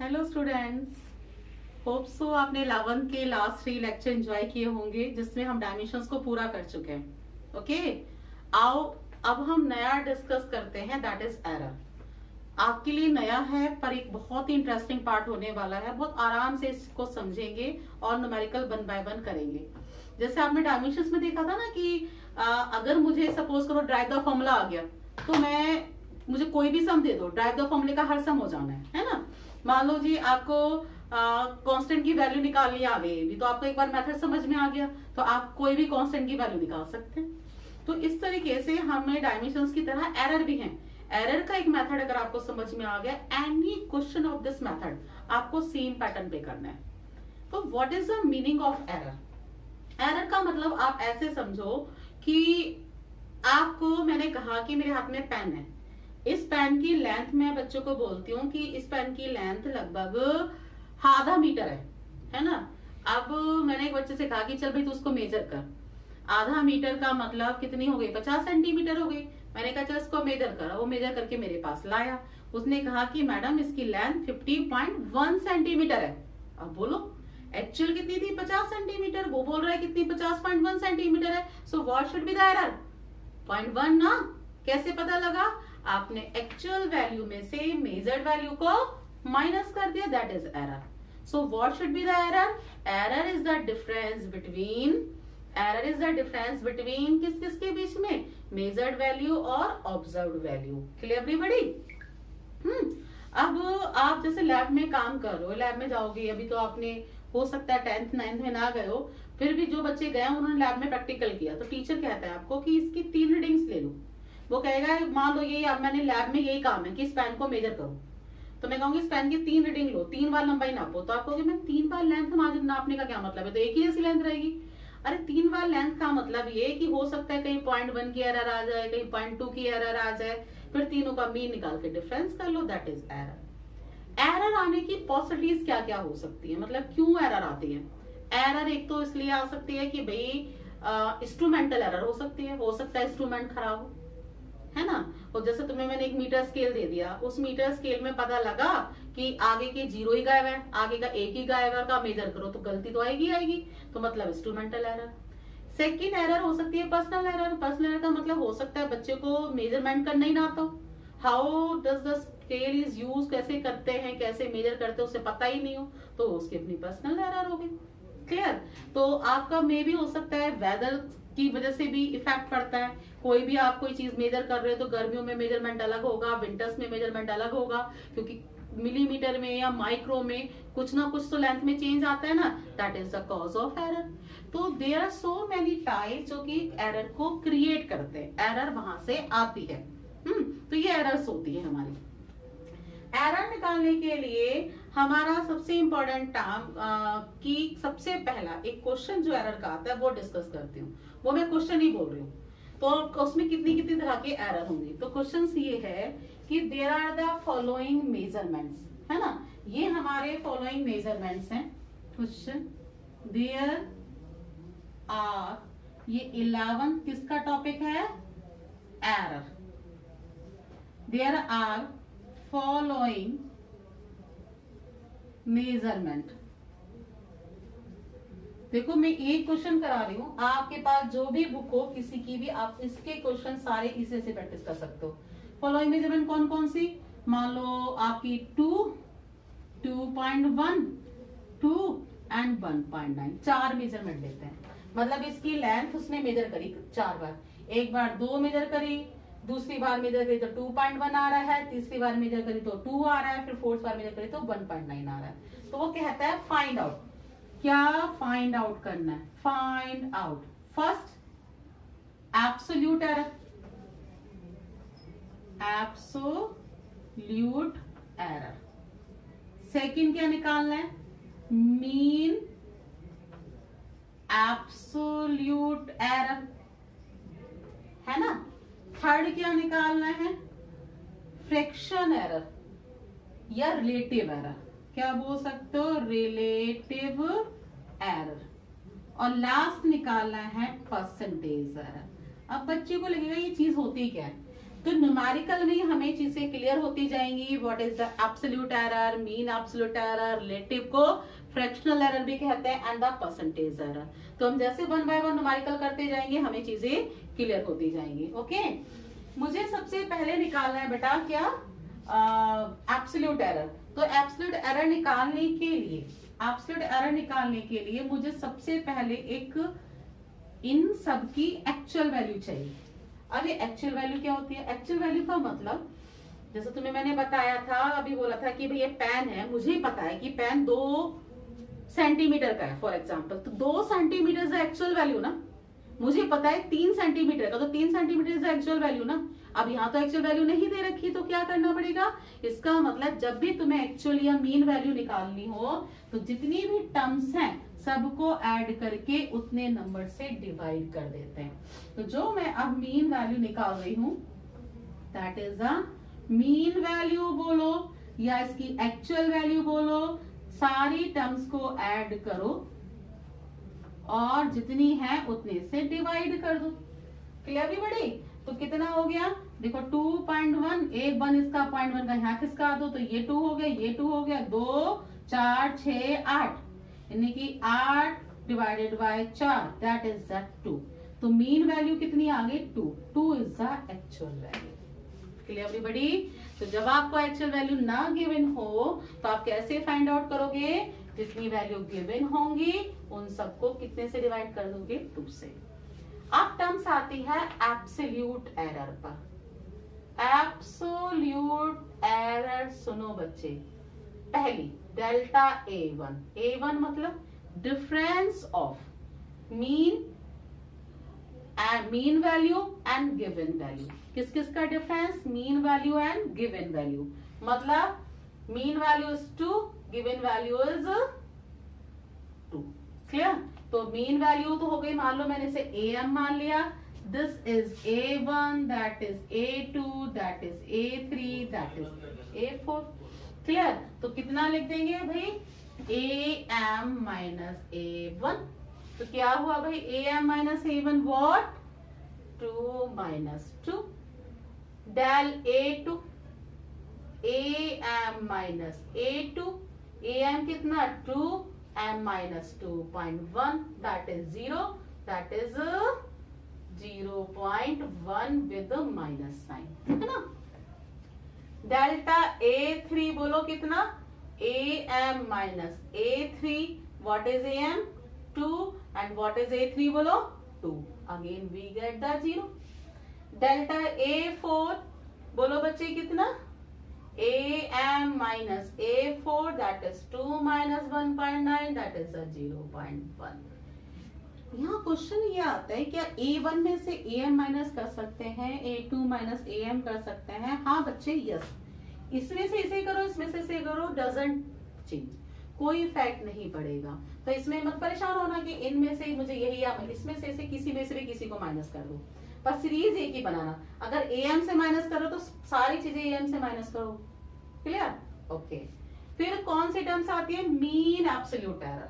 Hello students, hope so आपने 11th के last 3 lecture enjoy किए होंगे जिसमें हम डायमेंशंस को पूरा कर चुके हैं। ओके, आओ अब हम नया डिस्कस करते हैं, दैट इज एरर। आपके लिए नया है पर एक बहुत ही इंटरेस्टिंग पार्ट होने वाला है। बहुत आराम से इसको समझेंगे और न्यूमेरिकल 1 बाय 1 करेंगे। जैसे आपने डायमेंशंस में देखा था ना कि अगर मुझे सपोज करो ड्राइव द फॉर्मूला आ गया तो मुझे कोई भी सम दे दो, ड्राइव द फॉर्मूले का हर सम हो जाना है ना। मान लो जी आपको कांस्टेंट की वैल्यू निकालनी आ गई भी, तो आपको एक बार मेथड समझ में आ गया तो आप कोई भी कांस्टेंट की वैल्यू निकाल सकते हैं। तो इस तरीके से हमें डायमेंशंस की तरह एरर भी है। एरर का एक मेथड अगर आपको समझ में आ गया, any question of this method आपको सेम पैटर्न पे करना है। तो what is the meaning of error? Error का मतलब आप ऐसे समझो कि आपको मैंने कहा कि मेरे हाथ में पेन है, इस पेन की लेंथ मैं बच्चों को बोलती हूँ कि इस पेन की लेंथ लगभग आधा मीटर है ना। अब मैंने एक बच्चे से कहा कि चल भाई तू उसको मेजर कर। आधा मीटर का मतलब कितनी हो गई? 50 सेंटीमीटर हो गई। मैंने कहा चल इसको मेजर कर। वो मेजर करके मेरे पास लाया। उसने कहा कि मैडम इसकी लेंथ 50.1 सेंटीमीटर है। अब बोलो एक्चुअल कितनी थी? 50 सेंटीमीटर। वो बोल रहा है कितनी? 50.1 सेंटीमीटर है। So what should be the error? 0.1 ना। कैसे पता लगा? आपने एक्चुअल वैल्यू में से मेजर्ड वैल्यू को माइनस कर दिया, that is error. So what should be the error? Error is the difference between किस किस के बीच में? मेजर्ड वैल्यू और ऑब्जर्व्ड वैल्यू। Clear everybody? अब आप जैसे लैब में काम कर रहे हो, लैब में जाओगे, अभी तो आपने हो सकता है 10th 9th में ना गए हो, फिर भी जो बच्चे गए उन्होंने लैब में प्रैक्टिकल किया, तो टीचर कहता है आपको कि इसकी 3 रीडिंग्स ले लो। वो कहेगा मान लो ये अब मैंने लैब में यही काम है कि इस पेन को मेजर करो, तो मैं कहूंगी इस पेन की 3 रीडिंग लो, 3 बार लंबाई नापो। तो आप कहोगे मैम 3 बार लेंथ नापने का क्या मतलब है? तो एक ही जैसी लेंथ रहेगी। अरे 3 बार लेंथ का मतलब ये कि हो सकता है कहीं 0.1 की एरर आ जाए, कहीं 0.2 की एरर आ जाए, फिर तीनों का मीन निकाल के डिफरेंस कर लो, दैट इज एरर। एरर आने की पॉसिबिलिटीज क्या क्या हो सकती है, मतलब क्यों एरर आती है? एरर एक तो इसलिए आ सकती है कि भाई इंस्ट्रूमेंटल एरर हो सकती है, हो सकता है इंस्ट्रूमेंट खराब हो, है ना। और जैसे तुम्हें मैंने एक मीटर स्केल दे दिया, उस मीटर स्केल में पता लगा कि आगे के 0 ही गायब है, आगे का 1 ही गायब है, का मेजर करो तो गलती तो आएगी, तो मतलब इंस्ट्रूमेंटल एरर। सेकेंड एरर हो सकती है पर्सनल एरर। पर्सनल एरर का मतलब हो सकता है बच्चे को मेजरमेंट करना ही ना आता हो। How does the scale is use, कैसे करते हैं, कैसे मेजर करते हैं उसे पता ही नहीं हो, तो उसकी अपनी पर्सनल एरर हो गई। क्लियर? तो आपका मे भी हो सकता है वेदर की वजह से भी इफेक्ट पड़ता है। कोई भी आप कोई चीज मेजर कर रहे हो तो गर्मियों में मेजरमेंट अलग होगा, विंटर्स में मेजरमेंट अलग होगा, क्योंकि मिलीमीटर में या माइक्रो में कुछ ना कुछ तो लेंथ में चेंज आता है ना, that is the cause of error. तो there are so many types जो कि एरर को क्रिएट करते हैं, एरर वहां से आती है। तो ये एरर्स होती है हमारी। एरर निकालने के लिए हमारा सबसे इंपॉर्टेंट काम कि सबसे पहला एक क्वेश्चन जो एरर का आता है वो डिस्कस करती हूँ। वो मैं क्वेश्चन ही बोल रही हूँ, तो उसमें कितनी कितनी तरह के एरर होंगे। तो क्वेश्चन ये है कि there are the following measurements, है ना। ये हमारे फॉलोइंग मेजरमेंट्स हैं। क्वेश्चन देयर आर, ये 11 किसका टॉपिक है? Error. There are following measurement. देखो मैं एक क्वेश्चन करा रही हूं, आपके पास जो भी बुक हो किसी की भी, आप इसके क्वेश्चन सारे इसी से प्रैक्टिस कर सकते हो। फॉलोइंग मेजरमेंट कौन कौन सी? मान लो आपकी 2, 2.1, 2 एंड 1.9, 4 मेजरमेंट लेते हैं। मतलब इसकी लेंथ उसने मेजर करी 4 बार, एक बार 2 मेजर करी, दूसरी बार मेजर करी तो 2.1 आ रहा है, तीसरी बार मेजर करी तो 2 आ रहा है, फिर फोर्थ बार मेजर करी तो 1.9 आ रहा है। तो वो कहता है फाइंड आउट। क्या फाइंड आउट करना है? Find out first absolute error, absolute error. Second क्या निकालना है? मीन एब्सोल्यूट एरर, है ना। थर्ड क्या निकालना है? फ्रैक्शन एरर या रिलेटिव एरर, क्या बोल सकते हो? Relative error. और लास्ट निकालना है परसेंटेज एरर। अब बच्चे को लगेगा ये चीज होती क्या है, तो न्यूमेरिकल में हमें चीजें क्लियर होती जाएंगी। What is the absolute error, mean absolute error, relative को फ्रैक्शनल एरर भी कहते हैं, एंड द परसेंटेज एरर। तो हम जैसे वन बाय वन न्यूमेरिकल करते जाएंगे हमें चीजें क्लियर होती जाएंगी। ओके, मुझे सबसे पहले निकालना है बेटा क्या, एब्सोल्यूट एरर। तो एब्सोल्यूट एरर निकालने के लिए मुझे सबसे पहले एक इन सब की एक्चुअल वैल्यू चाहिए। अब ये एक्चुअल वैल्यू क्या होती है? एक्चुअल वैल्यू का मतलब जैसे तुम्हें मैंने बताया था, अभी बोला था कि भाई ये पेन है, मुझे पता है कि पेन 2 सेंटीमीटर का है फॉर एग्जाम्पल, तो 2 सेंटीमीटर इज एक्चुअल वैल्यू ना। मुझे पता है 3 सेंटीमीटर का, तो 3 सेंटीमीटर इज एक्चुअल वैल्यू ना। अब यहाँ तो एक्चुअल वैल्यू नहीं दे रखी, तो क्या करना पड़ेगा? इसका मतलब जब भी तुम्हें एक्चुअल या मीन वैल्यू निकालनी हो तो जितनी भी टर्म्स हैं सबको ऐड करके उतने नंबर से डिवाइड कर देते हैं। तो जो मैं अब मीन वैल्यू निकाल रही हूं that is the mean value बोलो या इसकी एक्चुअल वैल्यू बोलो, सारी टर्म्स को ऐड करो और जितनी है उतने से डिवाइड कर दो। क्लियर भी बड़ी? तो कितना हो गया देखो 2.1, एक 1 इसका 0.1 का यहाँ खिसका दो तो ये 2 हो गया, ये 2 हो गया, 2 4 6 8 यानी कि 8 divided by 4 that is the 2। तो मीन वैल्यू कितनी आ गई? 2 is the actual value. Clear everybody? तो जब आपको एक्चुअल वैल्यू ना गिवन हो तो आप कैसे फाइंड आउट करोगे? जितनी वैल्यू गिवन होंगी उन सबको कितने से डिवाइड कर दोगे? 2 से। अब टर्म्स आती है एब्सोल्यूट एरर पर। एब्सोल्यूट एरर सुनो बच्चे, पहली डेल्टा A1 मतलब difference of mean value and given value. किस किस का difference? Mean value and given value. मतलब mean value is 2, given value is 2। Clear? तो मीन वैल्यू तो हो गई, मान लो मैंने इसे AM मान लिया, this is A1, that is A2, that is A3, that is A4। Clear? तो कितना लिख देंगे भाई? AM minus A1। तो क्या हुआ भाई? AM minus A1 what? 2 minus 2। Del A2 AM minus A2, AM कितना? 2, M minus 2.1 that is 0, that is 0.1 with the minus sign, है ना? डेल्टा A3 बोलो कितना? AM minus A3, what is AM? 2 and what is A3 बोलो? 2, again we get the 0. Delta A4 बोलो बच्चे कितना? AM minus A4 that is 2 minus 1.9 that is a 0.1. यहाँ question ये आता है क्या A1 में से AM माइनस कर सकते हैं, A2 माइनस AM कर सकते हैं? हाँ बच्चे यस। इसमें से इसे करो, इसमें से इसे करो, डजंट चेंज, कोई इफेक्ट नहीं पड़ेगा। तो इसमें मत परेशान होना कि इनमें से मुझे यही या इसमें से किसी में से भी किसी को माइनस कर दो, पर सीरीज एक ही बनाना। अगर AM से माइनस करो तो सारी चीजें AM से माइनस करो। क्लियर? ओके। फिर कौन सी टर्म्स आती है? मीन एब्सोल्यूट एरर,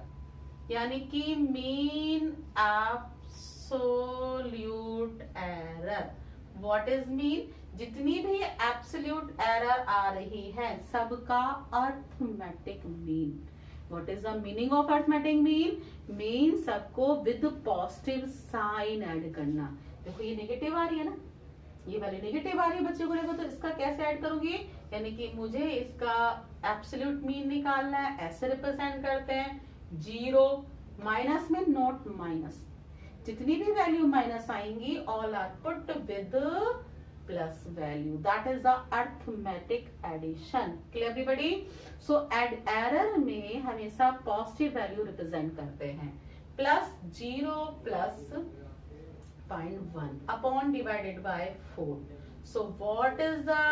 यानी कि mean absolute error. What is mean? जितनी भी एब्सोल्यूट एरर आ रही है सबका arithmetic mean. What is the meaning of arithmetic mean? Mean सबको विद पॉजिटिव साइन ऐड करना। देखो ये नेगेटिव आ रही है ना, ये वाली नेगेटिव आ रही है बच्चों को, देखो तो इसका कैसे ऐड करोगे? यानी कि मुझे इसका एब्सोल्यूट मीन निकालना है, ऐसे रिप्रेजेंट करते हैं 0 माइनस में नॉट माइनस, जितनी भी वैल्यू माइनस आएंगी all are put with plus value, that is the arithmetic addition. Clear everybody? So error में हमेशा पॉजिटिव वैल्यू रिप्रेजेंट करते हैं, plus 0 plus 0.1 upon divided by 4. So what is the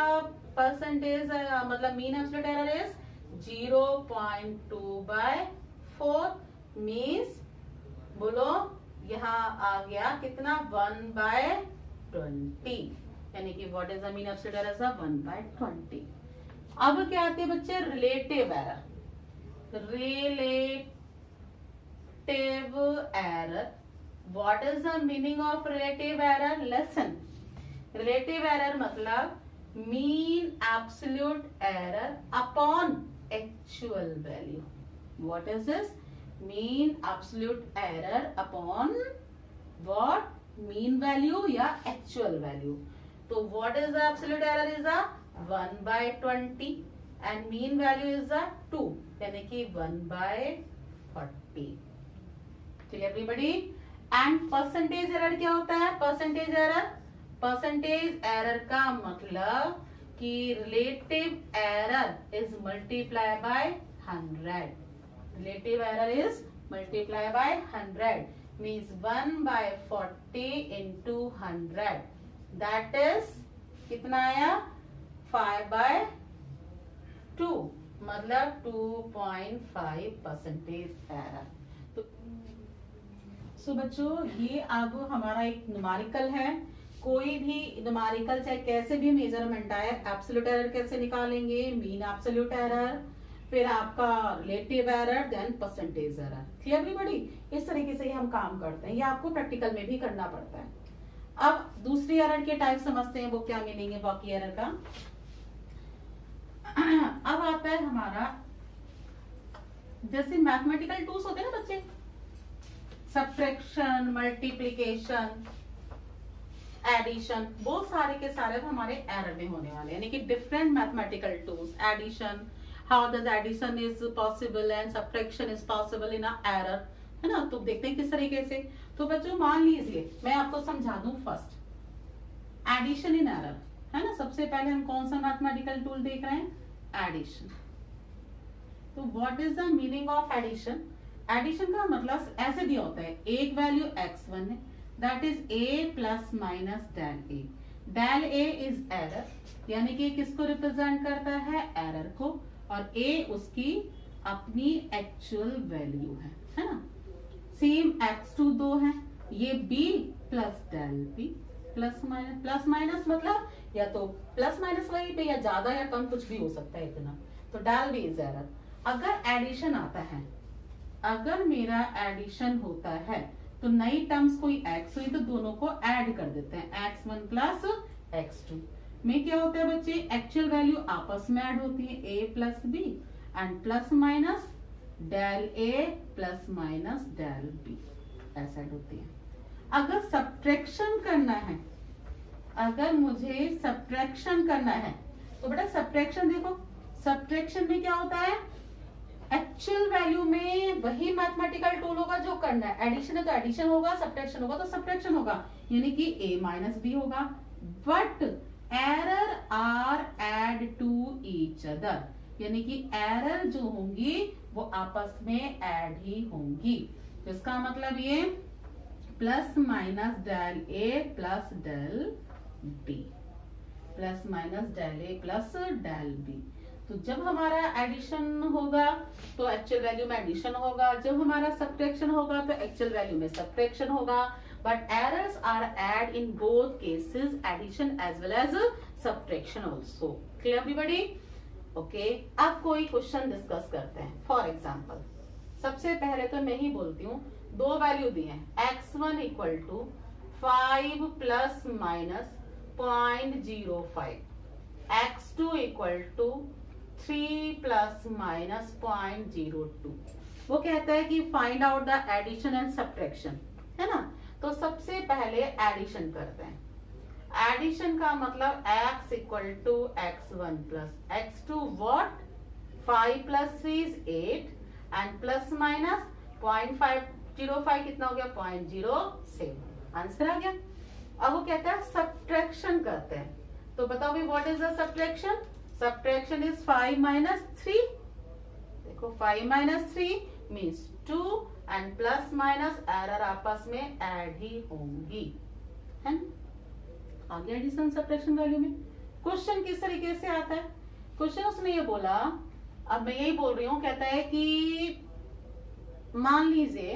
percentage? मतलब mean absolute error is 0.2 by 4 means बोलो यहाँ आ गया कितना? 1 by 20, यानी कि what is the mean absolute error? 1 by 20. अब क्या आती है बच्चे? Relative error. Relative error, what is the meaning of relative error? Lesson. Relative error मतलब mean absolute error upon actual value. What is this? Mean absolute error upon what? Mean value या actual value. तो what is the absolute error? Is the 1/20 and mean value is the 2, यानी कि 1/40. ठीक है everybody. And percentage error क्या होता है? Percentage error, percentage error का मतलब कि relative error is multiply by 100. Relative error is multiply by 100 means 1/40 into 100. That is कितना आया? 5/2 मतलब 2.5% एरर. तो बच्चों ये अब हमारा एक न्यूमेरिकल है. कोई भी न्यूमेरिकल चाहे कैसे भी मेजरमेंट आए, एब्सोल्यूट एरर कैसे निकालेंगे? मीन एब्सोल्यूट एरर, फिर आपका relative error, then percentage error. Clear everybody? इस तरीके से हम काम करते हैं. ये आपको प्रैक्टिकल में भी करना पड़ता है. अब दूसरी एरर के टाइप समझते हैं, वो क्या मीनिंग है बाकी एरर का. अब आता है हमारा जैसे मैथमेटिकल टूल्स होते हैं ना बच्चे, सब्ट्रैक्शन, मल्टीप्लिकेशन, एडिशन, वो सारे के सारे हमारे एरर में होने वाले हैं. यानी कि different mathematical tools, addition, how does addition is possible and subtraction is possible in a error, है ना. तो देखते हैं किस तरीके से. तो बच्चों मान लीजिए मैं आपको समझा दूं. फर्स्ट एडिशन इन एरर, है ना. सबसे पहले हम कौन सा मैथमेटिकल टूल देख रहे हैं? एडिशन. तो what is the meaning of addition? Addition का मतलब ऐसे दिया होता है, एक वैल्यू x1 है, that is a plus minus del a. Del a is error, यानी कि किसको रिप्रेजेंट करता है? एरर को. और a उसकी अपनी एक्चुअल वैल्यू है ना. सेम x2 दो है, ये b plus del b. Plus minus मतलब या तो प्लस माइनस वही पे, या ज्यादा या कम कुछ भी हो सकता है इतना. तो डेल b इज एरर. अगर एडिशन आता है, अगर मेरा एडिशन होता है तो नई टर्म्स कोई x हुई तो दोनों को ऐड कर देते हैं. x1 प्लस x2 में क्या होता है बच्चे? एक्चुअल वैल्यू आपस में ऐड होती है, a plus b and plus minus del a plus minus del b ऐसा ऐड होती है. अगर सब्ट्रैक्शन करना है, अगर मुझे सब्ट्रैक्शन करना है तो बेटा सब्ट्रैक्शन देखो, सब्ट्रैक्शन में क्या होता है? एक्चुअल वैल्यू में वही मैथमेटिकल टूल होगा जो करना है. एडिशन है तो एडिशन होगा, सब्ट्रैक्शन होगा तो सब्ट्रैक्शन होगा, यानी कि a माइनस b होगा. But error are add to each other, यानी कि एरर जो होंगी वो आपस में ऐड ही होंगी. तो इसका मतलब ये plus minus del a plus del b, plus minus del a plus del b. तो जब हमारा एडिशन होगा तो एक्चुअल वैल्यू में एडिशन होगा, जब हमारा सब्ट्रैक्शन होगा तो एक्चुअल वैल्यू में सब्ट्रैक्शन होगा. But errors are add in both cases, addition as well as subtraction also. Clear everybody? Okay. अब कोई क्वेश्चन डिस्कस करते हैं. फॉर एग्जांपल सबसे पहले तो मैं ही बोलती हूँ, दो वैल्यू दी है, x1 equal to 5 plus minus 0.05, x2 equal to 3 plus minus 0.02. वो कहता है कि find out the addition and subtraction, है ना. तो सबसे पहले एडिशन करते हैं. एडिशन का मतलब x equal to x1 plus x2 what? 5 plus 3 is 8 and plus minus 0.505 कितना हो गया? 0.07. आंसर आ गया. अब वो कहता है सब्ट्रैक्शन करते हैं. तो बताओ भी what is the subtraction? Subtraction is 5 minus 3. देखो 5 minus 3 means 2 and plus minus error आपस में ऐड ही होंगी, है ना. आगे एडिशन सब्ट्रैक्शन वैल्यू में क्वेश्चन किस तरीके से आता है? क्वेश्चन उसने ये बोला, अब मैं यही बोल रही हूँ, कहता है कि मान लीजिए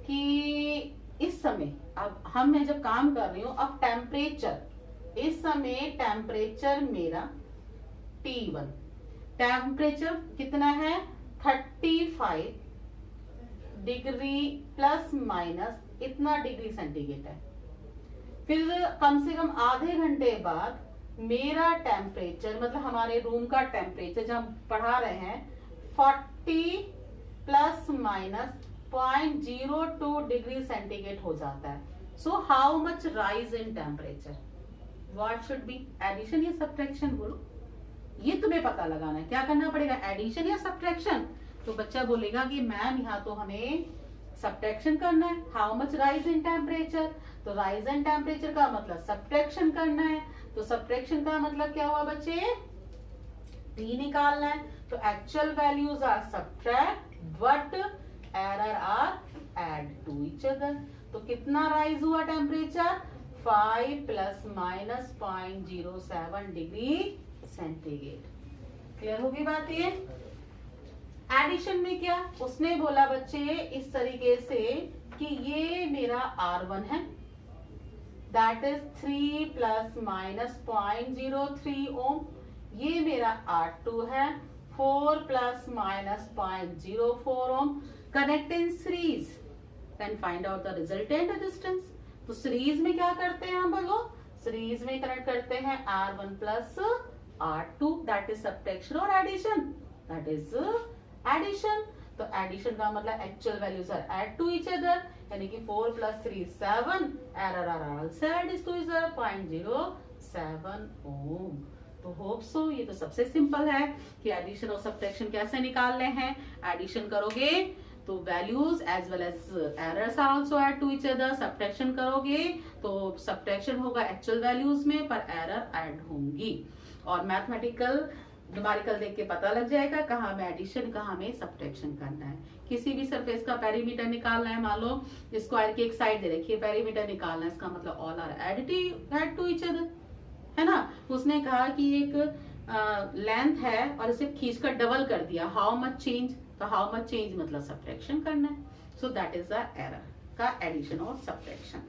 कि इस समय अब मैं जब काम कर रही हूँ, अब टेम्परेचर, इस समय टेम्परेचर मेरा T1, टेम्परेचर कितना है? 35 डिग्री प्लस माइनस इतना डिग्री सेंटीग्रेड है. फिर कम से कम आधे घंटे बाद मेरा टेम्परेचर, मतलब हमारे रूम का टेम्परेचर जो हम पढ़ा रहे हैं 40 प्लस माइनस 0.02 डिग्री सेंटीग्रेड हो जाता है. So how much rise in temperature? What should be, addition या सब्ट्रैक्शन? बोलो, ये तुम्हें पता लगाना है. क्या करना पड़ेगा, एडिशन या सब्ट्रैक्शन? तो बच्चा बोलेगा कि मैम यहाँ तो हमें सब्ट्रैक्शन करना है. How much rise in temperature? तो राइज इन टेम्परेचर का मतलब सब्ट्रैक्शन करना है. तो सब्ट्रैक्शन का मतलब क्या हुआ बच्चे, टी निकालना है. तो actual values are subtract but error are add to each other. तो कितना राइज हुआ temperature, 5 plus minus 0.07 degree centigrade. Clear होगी बात ये? एडिशन में क्या, उसने बोला बच्चे इस तरीके से कि ये मेरा R1 है, that is 3 plus minus 0.03 ohm. ये मेरा R2 है, 4 plus minus 0.04 ohm. Connect in series, then find out the resultant resistance. तो सीरीज में क्या करते हैं हम, बोलो, सीरीज में कनेक्ट करते हैं R1 plus R2, that is subtraction और एडिशन, दैट इज एडिशन. तो एडिशन का मतलब actual values are add to each other, यानी कि 4 plus 3 7, error are also add to each other 0.07 ohm. तो होप सो ये तो सबसे सिंपल है कि एडिशन और सब्ट्रैक्शन कैसे निकालने हैं. एडिशन करोगे तो values as well as errors are also add to each other. Subtraction करोगे तो सब्ट्रैक्शन होगा एक्चुअल वैल्यूज में पर एरर ऐड होंगी. और मैथमेटिकल न्यूमेरिकल देख के पता लग जाएगा कहाँ में एडिशन कहाँ में सब्ट्रैक्शन करना है. किसी भी सरफेस का पेरीमीटर निकालना है, मान लो स्क्वायर की एक साइड दे रखी है, पेरीमीटर निकालना है, इसका मतलब all are add to each other, है ना. उसने कहा कि एक लेंथ है और इसे खींचकर डबल कर दिया, हाउ मच चेंज, तो हाउ मच चेंज मतलब सब्ट्रैक्शन करना है. So that is the error का एडिशन और सब्ट्रैक्शन.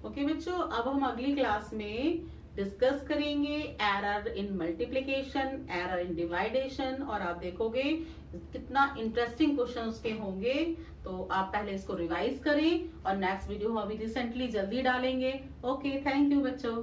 ओके बच्चों, अब हम अगली क्लास में डिस्कस करेंगे error in multiplication, error in division, और आप देखोगे कितना इंटरेस्टिंग क्वेश्चन उसके होंगे. तो आप पहले इसको रिवाइज करें और नेक्स्ट वीडियो हम अभी रिसेंटली जल्दी डालेंगे. ओके, थैंक यू बच्चों.